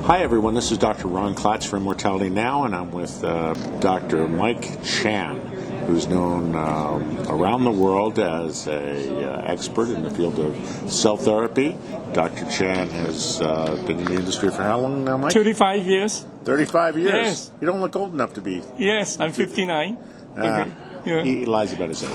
Hi everyone, this is Dr. Ron Klatz for Immortality Now, and I'm with Dr. Mike Chan, who's known around the world as an expert in the field of cell therapy. Dr. Chan has been in the industry for how long now, Mike? 35 years. 35 years? Yes. You don't look old enough to be. Yes, I'm 59. Okay. Yeah. He lies about his age.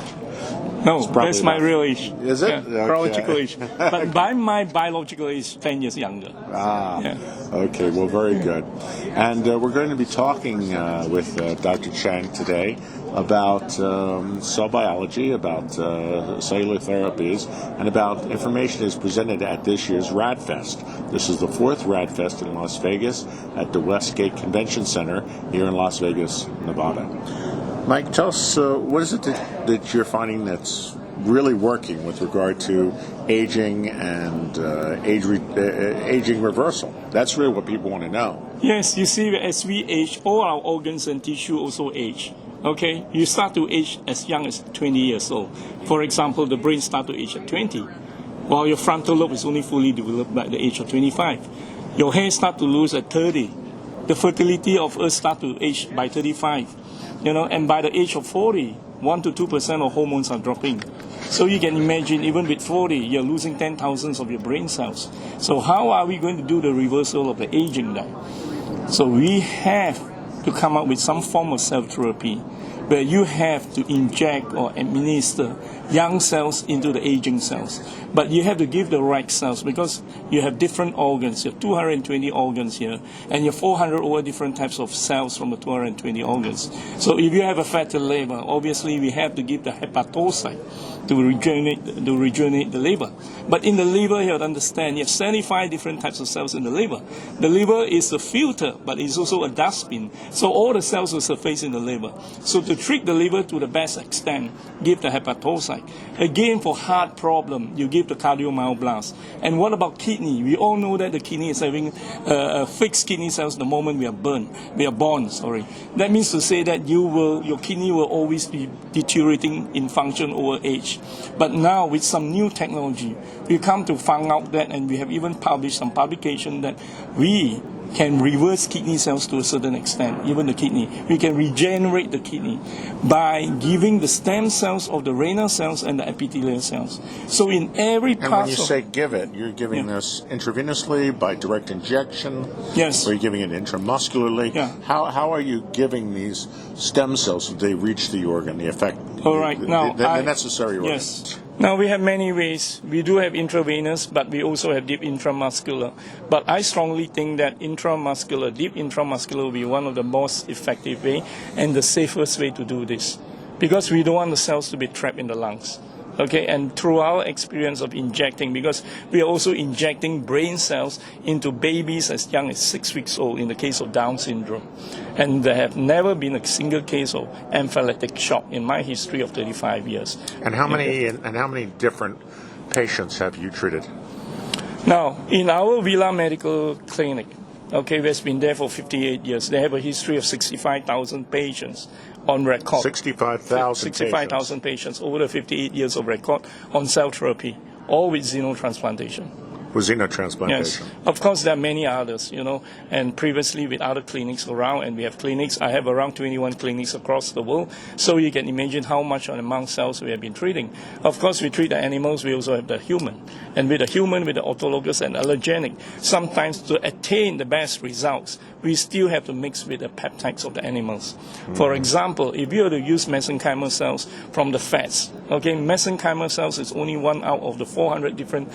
No, that's my real age. Is it? Yeah, Okay. Biological age. But by my biological age, 10 years younger. Yeah. Okay, well, very good. And we're going to be talking with Dr. Chan today about cell biology, about cellular therapies, and about information that is presented at this year's RAADFEST. This is the fourth RAADFEST in Las Vegas at the Westgate Convention Center here in Las Vegas, Nevada. Mike, tell us, what is it that you're finding that's really working with regard to aging and aging reversal? That's really what people want to know. Yes, you see, as we age, all our organs and tissue also age. Okay, you start to age as young as 20 years old. For example, the brain starts to age at 20, while your frontal lobe is only fully developed by the age of 25. Your hair starts to lose at 30. The fertility of us starts to age by 35. And by the age of 40, 1 to 2% of hormones are dropping. So you can imagine, even with 40, you're losing 10,000 of your brain cells. So how are we going to do the reversal of the aging now? So we have to come up with some form of cell therapy where you have to inject or administer young cells into the aging cells. But you have to give the right cells because you have different organs. You have 220 organs here, and you have 400 over different types of cells from the 220 organs. So if you have a fatty liver, obviously we have to give the hepatocyte to rejuvenate the liver. But in the liver, you have to understand, you have 75 different types of cells in the liver. The liver is a filter, but it's also a dustbin. So all the cells will surface in the liver. So to treat the liver to the best extent, give the hepatocyte. Again, for heart problem, you give the cardiomyoblast. And what about kidney? We all know that the kidney is having fixed kidney cells the moment we are born. That means to say that your kidney will always be deteriorating in function over age. But now with some new technology, we come to find out that, and we have even published some publication that we can reverse kidney cells to a certain extent, even the kidney. We can regenerate the kidney by giving the stem cells of the renal cells and the epithelial cells. So in every part. And when you say give it, you're giving this intravenously by direct injection? Yes. Or are you giving it intramuscularly? Yeah. How are you giving these stem cells so they reach the organ, the effect, all right. the necessary organ? Yes. Now, we have many ways. We do have intravenous, but we also have deep intramuscular. But I strongly think that deep intramuscular will be one of the most effective way and the safest way to do this. Because we don't want the cells to be trapped in the lungs. Okay, and through our experience of injecting, because we are also injecting brain cells into babies as young as 6 weeks old in the case of Down syndrome. And there have never been a single case of anaphylactic shock in my history of 35 years. And how many different patients have you treated? Now, in our Villa Medical Clinic, okay, that's been there for 58 years, they have a history of 65,000 patients on record. 65,000 patients over the 58 years of record on cell therapy, all with xenotransplantation. With xenotransplantation? Yes. Of course, there are many others, and previously with other clinics around, and we have clinics. I have around 21 clinics across the world, so you can imagine how much amount cells we have been treating. Of course, we treat the animals, we also have the human. And with the human, with the autologous and allergenic, sometimes to attain the best results, we still have to mix with the peptides of the animals. Mm-hmm. For example, if you were to use mesenchymal cells from the fats, okay, mesenchymal cells is only one out of the 400 different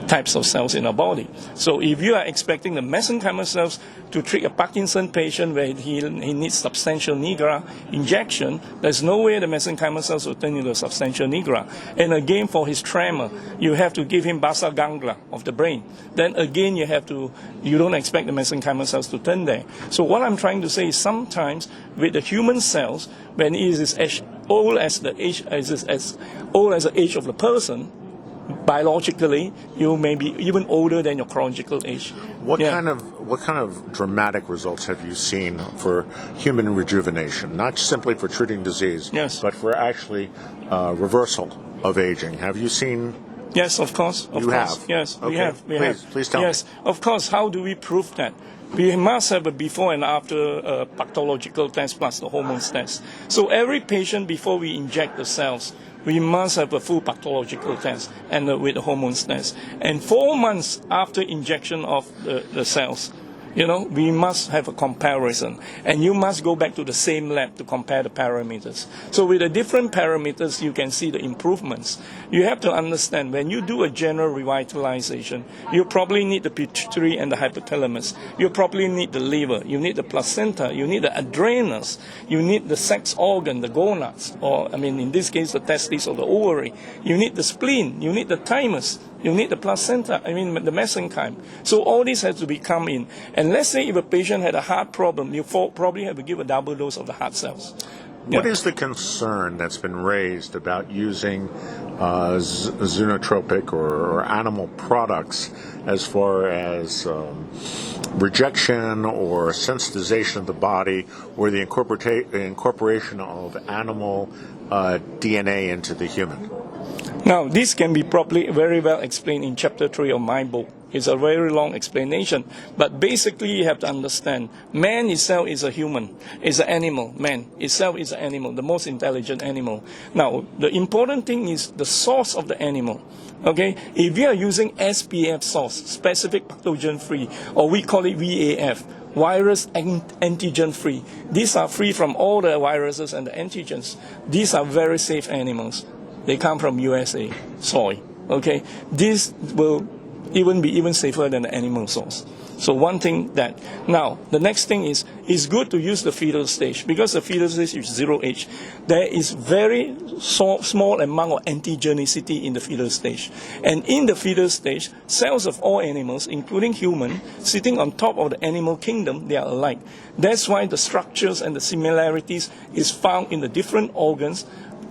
types of cells in our body. So if you are expecting the mesenchymal cells to treat a Parkinson patient where he needs substantial nigra injection, there's no way the mesenchymal cells will turn into a substantial nigra. And again, for his tremor, you have to give him basal ganglia of the brain. Then again, you don't expect the mesenchymal cells to turn there. So what I'm trying to say is sometimes with the human cells, when it is as old as the age of the person, biologically, you may be even older than your chronological age. What kind of dramatic results have you seen for human rejuvenation? Not simply for treating disease, yes, but for actually reversal of aging. Have you seen Yes, of course. Of You course. have? Yes, we Okay. have. We Please- have. please tell Yes, of course. How do we prove that? We must have a before and after pathological test plus the hormones test. So every patient, before we inject the cells, we must have a full pathological test and with the hormones test. And 4 months after injection of the cells, we must have a comparison. And you must go back to the same lab to compare the parameters. So with the different parameters, you can see the improvements. You have to understand, when you do a general revitalization, you probably need the pituitary and the hypothalamus. You probably need the liver. You need the placenta. You need the adrenals. You need the sex organ, the gonads, or, in this case, the testes or the ovary. You need the spleen. You need the thymus. You need the placenta, the mesenchyme. So all this has to be come in. And let's say if a patient had a heart problem, you probably have to give a double dose of the heart cells. What is the concern that's been raised about using xenotropic or animal products as far as rejection or sensitization of the body or the incorporation of animal DNA into the human? Now, this can be probably very well explained in chapter 3 of my book. It's a very long explanation, but basically you have to understand, man itself is a human, is an animal. Man itself is an animal, the most intelligent animal. Now, the important thing is the source of the animal. Okay, if we are using SPF source, specific pathogen free, or we call it VAF, virus antigen free. These are free from all the viruses and the antigens. These are very safe animals. They come from USA soil. Okay, this will even be safer than the animal source. So one thing that now the next thing is it's good to use the fetal stage, because the fetal stage is 0H. There is very small amount of antigenicity in the fetal stage, and in the fetal stage, cells of all animals, including human, sitting on top of the animal kingdom, they are alike. That's why the structures and the similarities is found in the different organs,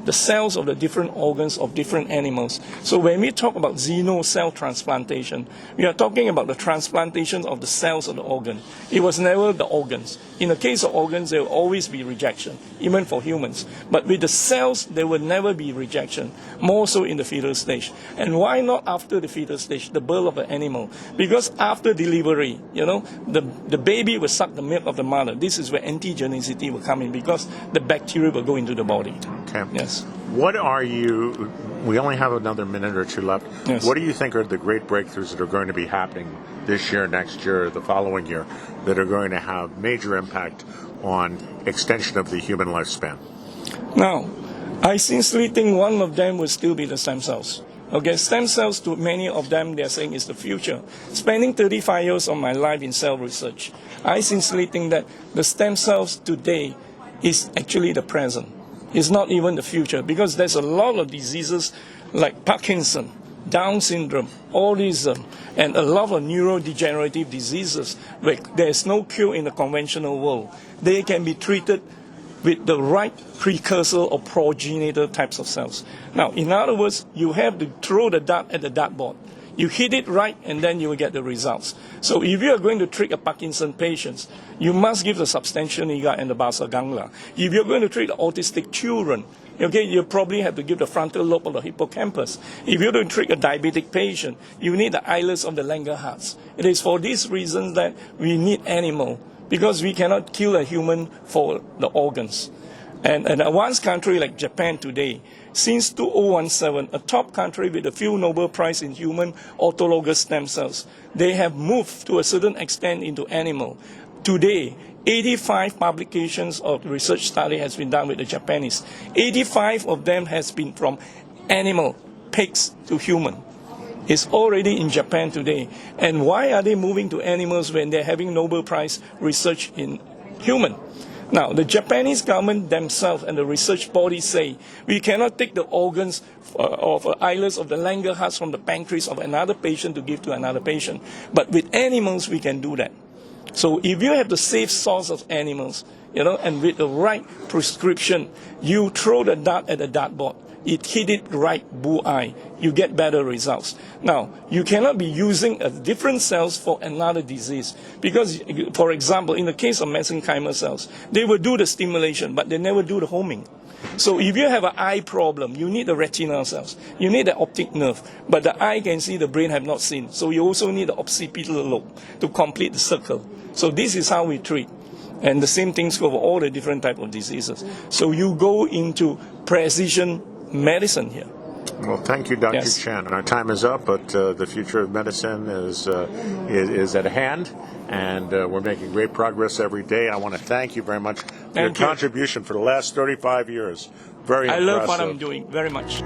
the cells of the different organs of different animals. So when we talk about xeno cell transplantation, we are talking about the transplantation of the cells of the organ. It was never the organs. In the case of organs, there will always be rejection, even for humans. But with the cells, there will never be rejection, more so in the fetal stage. And why not after the fetal stage, the birth of an animal? Because after delivery, the baby will suck the milk of the mother. This is where antigenicity will come in, because the bacteria will go into the body. Okay. Yes. We only have another minute or two left. Yes. What do you think are the great breakthroughs that are going to be happening this year, next year, the following year, that are going to have major impact on extension of the human lifespan? Now, I sincerely think one of them will still be the stem cells. Okay, stem cells, to many of them, they're saying is the future. Spending 35 years of my life in cell research, I sincerely think that the stem cells today is actually the present. It's not even the future, because there's a lot of diseases like Parkinson, Down syndrome, autism, and a lot of neurodegenerative diseases where there's no cure in the conventional world. They can be treated with the right precursor or progenitor types of cells. Now, in other words, you have to throw the dart at the dartboard. You hit it right, and then you will get the results. So if you are going to treat a Parkinson patient, you must give the substantia nigra and the basa ganglia. If you're going to treat autistic children, okay, you probably have to give the frontal lobe of the hippocampus. If you're going to treat a diabetic patient, you need the islets of the Langerhans. It is for these reasons that we need animal, because we cannot kill a human for the organs. And an advanced country like Japan today, since 2017, a top country with a few Nobel Prize in human autologous stem cells, they have moved to a certain extent into animal. Today, 85 publications of research study has been done with the Japanese. 85 of them has been from animal, pigs to human. It's already in Japan today. And why are they moving to animals when they're having Nobel Prize research in human? Now, the Japanese government themselves and the research bodies say we cannot take the organs of islets of the Langerhans from the pancreas of another patient to give to another patient. But with animals, we can do that. So if you have the safe source of animals, and with the right prescription, you throw the dart at the dartboard. it hit it right bullseye, you get better results. Now, you cannot be using a different cells for another disease because, for example, in the case of mesenchymal cells, they will do the stimulation, but they never do the homing. So if you have an eye problem, you need the retinal cells, you need the optic nerve, but the eye can see, the brain have not seen. So you also need the occipital lobe to complete the circle. So this is how we treat. And the same things go for all the different type of diseases. So you go into precision medicine here. Well, thank you, Dr. Yes. Chen. Our time is up, but the future of medicine is at hand, and we're making great progress every day. I want to thank you very much for your contribution for the last 35 years. Very impressive. I love what I'm doing very much.